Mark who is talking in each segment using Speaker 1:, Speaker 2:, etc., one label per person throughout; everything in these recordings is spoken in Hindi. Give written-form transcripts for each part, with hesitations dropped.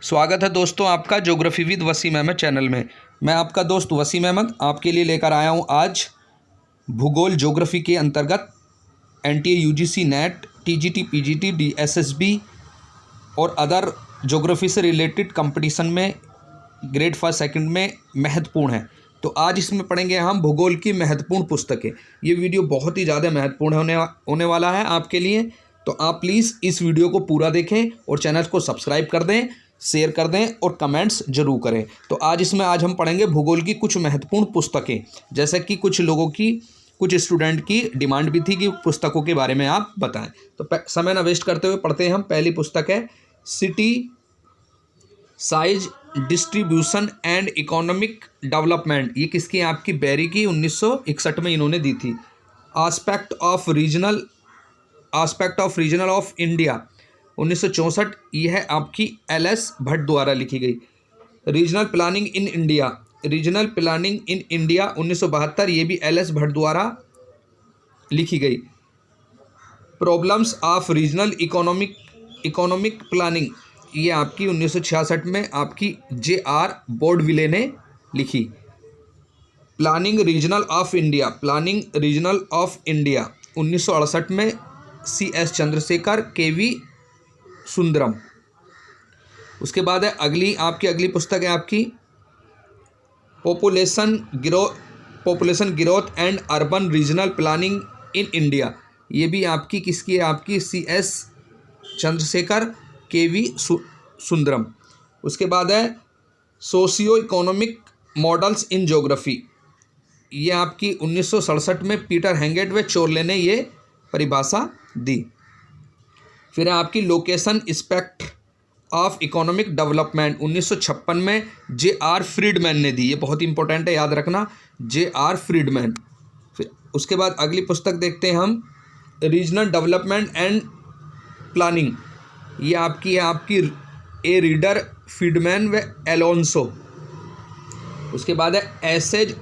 Speaker 1: स्वागत है दोस्तों आपका geography with Wasim Ahmad channel में। मैं आपका दोस्त वसीम अहमद आपके लिए लेकर आया हूं आज भूगोल ज्योग्राफी के अंतर्गत NTA UGC net TGT PGT DSSB और अदर ज्योग्राफी से रिलेटेड कंपटीशन में ग्रेड फर्स्ट सेकंड में महत्वपूर्ण है। तो आज इसमें पढ़ेंगे हम भूगोल की महत्वपूर्ण पुस्तकें। ये वीडियो बहुत ही ज़्यादा महत्वपूर्ण होने वाला है आपके लिए, तो आप प्लीज़ इस वीडियो को पूरा देखें और चैनल को सब्सक्राइब कर दें, शेयर कर दें और कमेंट्स जरूर करें। तो आज हम पढ़ेंगे भूगोल की कुछ महत्वपूर्ण पुस्तकें, जैसे कि कुछ स्टूडेंट की डिमांड भी थी कि पुस्तकों के बारे में आप बताएं। तो समय ना वेस्ट करते हुए पढ़ते हैं हम। पहली पुस्तक है city size distribution and economic development. ये किसकी है? आपकी बेरी की, 1961 में इन्होंने दी थी। Aspect of regional of India 1964, यह है आपकी LS भट्ट द्वारा लिखी गई। रीजनल प्लानिंग इन इंडिया 1972, ये भी LS भट्ट द्वारा लिखी गई। Problems of regional economic planning, ये आपकी 1966 में आपकी JR बोर्डविले ने लिखी। प्लानिंग रीजनल ऑफ इंडिया 1968 में CS चंद्रशेखर, KV सुंदरम। उसके बाद है अगली पुस्तक है आपकी population growth and urban regional planning in India. ये भी आपकी किसकी है? आपकी CS चंद्रशेखर, KV सुंदरम। उसके बाद है socio economic models in geography, ये आपकी 1967 में पीटर हेंगेट व चोरले ने ये परिभाषा दी। फिर है आपकी location aspect of economic development 1956 में JR फ्रीडमैन ने दी। ये बहुत इंपॉर्टेंट है, याद रखना, JR फ्रीडमैन। फिर उसके बाद अगली पुस्तक देखते हैं हम, रीजनल डेवलपमेंट एंड प्लानिंग। ये आपकी है ए रीडर, फीडमैन व एलोंसो। उसके बाद है essays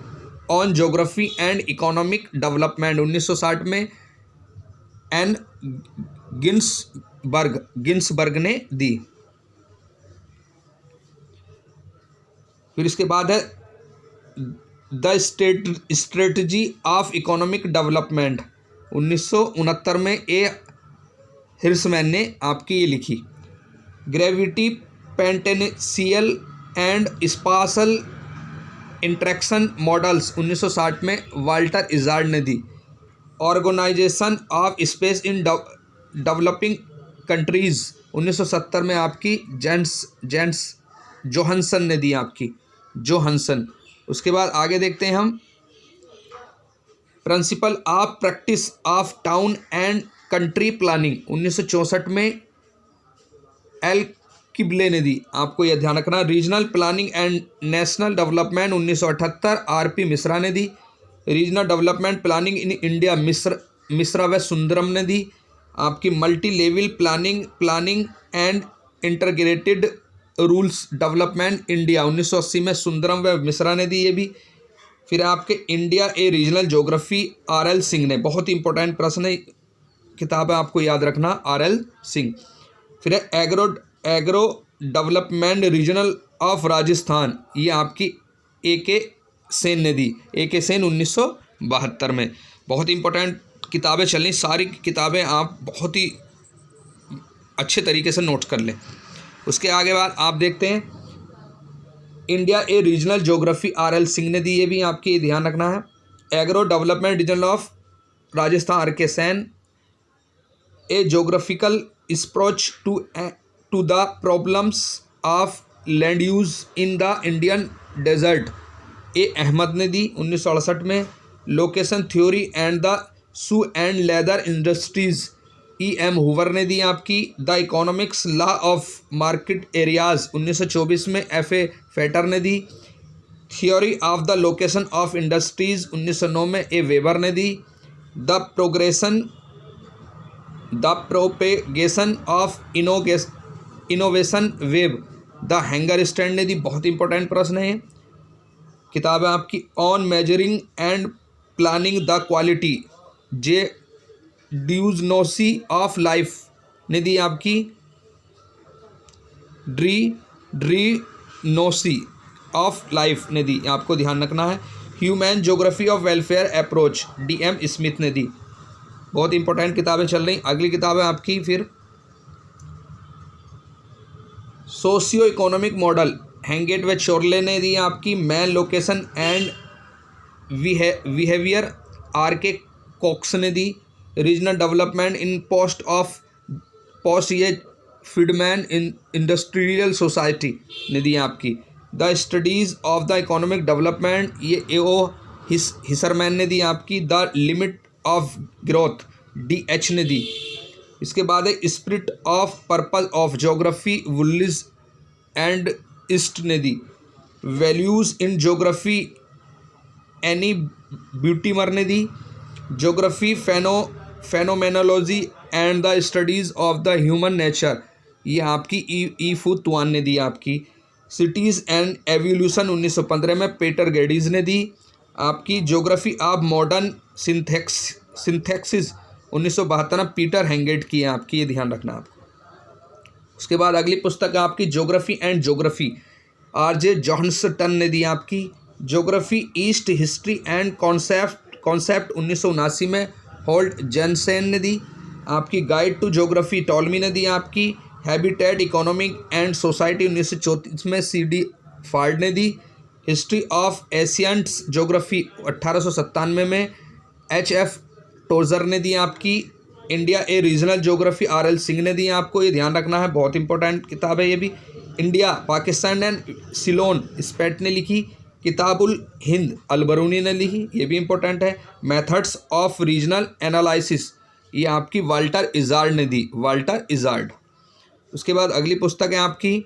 Speaker 1: on geography and economic development 1960 में N गिन्सबर्ग ने दी। फिर इसके बाद है the strategy of economic development 1969 में A हिर्समैन ने आपकी ये लिखी। Gravity potential and spatial interaction models 1960 में वाल्टर इजार्ड ने दी। Organisation of space in developing countries 1970 में आपकी जेंट्स जोहानसन ने दी, आपकी जोहानसन। उसके बाद आगे देखते हैं हम, principle of practice of town and country planning 1964 में एल किबले ने दी। आपको यह ध्यान रखना। Regional planning and national development 1978 RP Mishra ने दी। Regional development planning in India Mishra व सुंदरम ने दी। आपकी multi level planning and integrated rules development India 1980 में सुंदरम व मिश्रा ने दी, ये भी। फिर आपके India a regional geography RL Singh ने, बहुत ही इंपॉर्टेंट प्रश्न है, किताब है, आपको याद रखना, RL सिंह। फिर है agro development regional of Rajasthan, ये आपकी AK सेन ने दी। AK सेन 1972 में। बहुत ही इंपॉर्टेंट किताबें चल, सारी किताबें आप बहुत ही अच्छे तरीके से नोट कर लें। उसके आगे बाद आप देखते हैं India a regional geography RL Singh ने दी, ये भी आपकी ध्यान रखना है। Agro development regional of Rajasthan RK Sen. A geographical approach to the problems of land use in the Indian desert, A Ahmad ने दी 1968 में। Location theory and the shoe and leather industries EM Hoover ने दी आपकी। The economics law of market areas 1924 में FA फेटर ने दी। Theory of the location of industries 1909 में A वेबर ने दी। The propagation of innovation web the Hagerstrand ने दी। बहुत इंपॉर्टेंट प्रश्न है। किताब है आपकी on measuring and planning the quality, J ड्यूजनोसी ऑफ लाइफ ने दी आपकी। ड्री ड्रीनोसी ऑफ लाइफ ने दी, आपको ध्यान रखना है। Human geography of welfare approach DM Smith ने दी। बहुत इंपॉर्टेंट किताबें चल रही। अगली किताब है आपकी फिर सोशियो इकोनॉमिक मॉडल, हैंगेट व चोरले ने दी आपकी। Man location and behaviour, RK Cox ने दी। रीजनल डेवलपमेंट इन पोस्ट ये फ्रीडमैन इन इंडस्ट्रियल सोसाइटी ने दी आपकी। The studies of the economic development, ये A.O. हिसरमैन ने दी आपकी। The limit of growth, DH ने दी। इसके बाद है spirit of purpose of geography, वुलिस एंड ईस्ट ने दी। Values in geography, Anne Buttimer ने दी। Geography phenomenology and the studies of the human nature, ये आपकी E. फू तुआन ने दी आपकी। सिटीज़ एंड एवोल्यूशन 1915 में पीटर गेडीज ने दी आपकी। ज्योग्राफी ऑफ मॉडर्न सिंथेक्सिस 1972 में पीटर हैंगेट की है आपकी, ये ध्यान रखना आपको। उसके बाद अगली पुस्तक है आपकी geography and geography, RJ Johnston ने दी आपकी। Geography east history and concept 1979 में होल्ट जेनसेन ने दी आपकी। गाइड टू ज्योग्राफी टॉलमी ने दी आपकी। हैबिटेट इकोनॉमिक एंड सोसाइटी 1934 में CD फाल्ड ने दी। हिस्ट्री ऑफ एशियंट्स ज्योग्राफी 1897 में HF टोजर ने दी आपकी। India a regional geography RL Singh ने दी आपको, ये ध्यान रखना है, बहुत इंपॉर्टेंट किताब है ये भी। इंडिया पाकिस्तान एंड सिलोन स्पेट ने लिखी। किताबुल हिंद अलबरूनी ने लिखी, ये भी इंपॉर्टेंट है। मेथड्स ऑफ रीजनल एनालिसिस, ये आपकी वाल्टर इजार्ड ने दी, वाल्टर इजार्ड। उसके बाद अगली पुस्तक है आपकी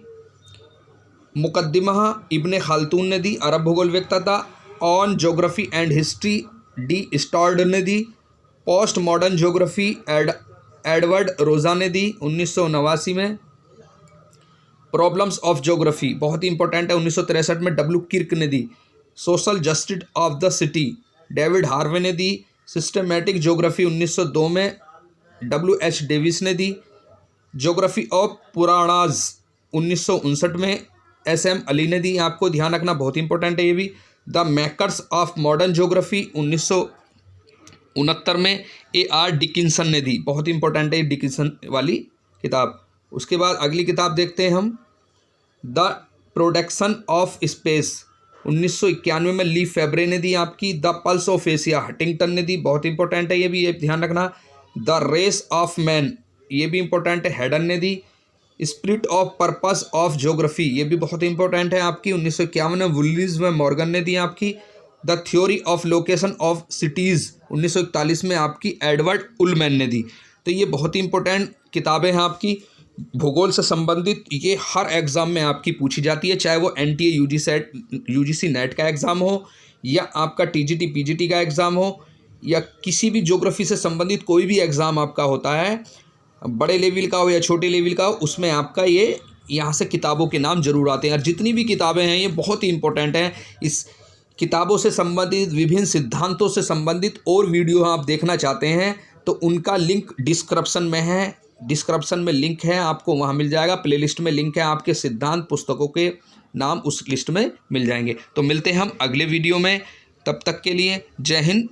Speaker 1: मुकद्दिमा इब्ने खाल्दून ने दी। अरब भूगोलवेत्ता था। On geography and history, D. Stored ने दी। पोस्ट मॉडर्न ज्योग्राफी एडवर्ड रोजा ने दी 1989 में। प्रॉब्लम्स ऑफ ज्योग्राफी बहुत ही इंपॉर्टेंट है, 1963 में W. किर्क ने दी। Social justice of the city, David Harvey ने दी। सिस्टमैटिक ज्योग्राफी 1902 में W.H. डेविस ने दी। ज्योग्राफी ऑफ पुराणाज 1959 में SM अली ने दी, आपको ध्यान रखना, बहुत इंपॉर्टेंट है ये भी। The makers of modern geography 1969 में A.R. डिकिंसन ने दी, बहुत इंपॉर्टेंट है डिकिंसन वाली किताब। उसके बाद अगली किताब देखते हैं हम, द प्रोडक्शन ऑफ स्पेस 1991 में ली फेब्रे ने दी आपकी। The pulse of Asia Huntington ने दी, बहुत इंपॉर्टेंट है ये भी, ये ध्यान रखना। द रेस ऑफ मैन, ये भी इंपॉर्टेंट है, हेडन ने दी। Spirit of purpose of geography, ये भी बहुत इंपॉर्टेंट है आपकी, 1951 में वुलिस व मॉर्गन ने दी आपकी। The theory of location of cities 1941 में आपकी एडवर्ड उलमैन ने दी। तो ये बहुत ही इंपॉर्टेंट किताबें हैं आपकी, भूगोल से संबंधित, ये हर एग्ज़ाम में आपकी पूछी जाती है, चाहे वो NTA UGC नेट का एग्ज़ाम हो या आपका TGT PGT का एग्ज़ाम हो या किसी भी ज्योग्राफी से संबंधित कोई भी एग्ज़ाम आपका होता है, बड़े लेवल का हो या छोटे लेवल का हो, उसमें आपका ये यहाँ से किताबों के नाम जरूर आते हैं। और जितनी भी किताबें हैं ये बहुत ही इंपॉर्टेंट हैं। इस किताबों से संबंधित, विभिन्न सिद्धांतों से संबंधित और वीडियो आप देखना चाहते हैं तो उनका लिंक डिस्क्रिप्शन में है, डिस्क्रिप्शन में लिंक है, आपको वहाँ मिल जाएगा। प्लेलिस्ट में लिंक है, आपके सिद्धांत पुस्तकों के नाम उस लिस्ट में मिल जाएंगे। तो मिलते हैं हम अगले वीडियो में, तब तक के लिए जय हिंद।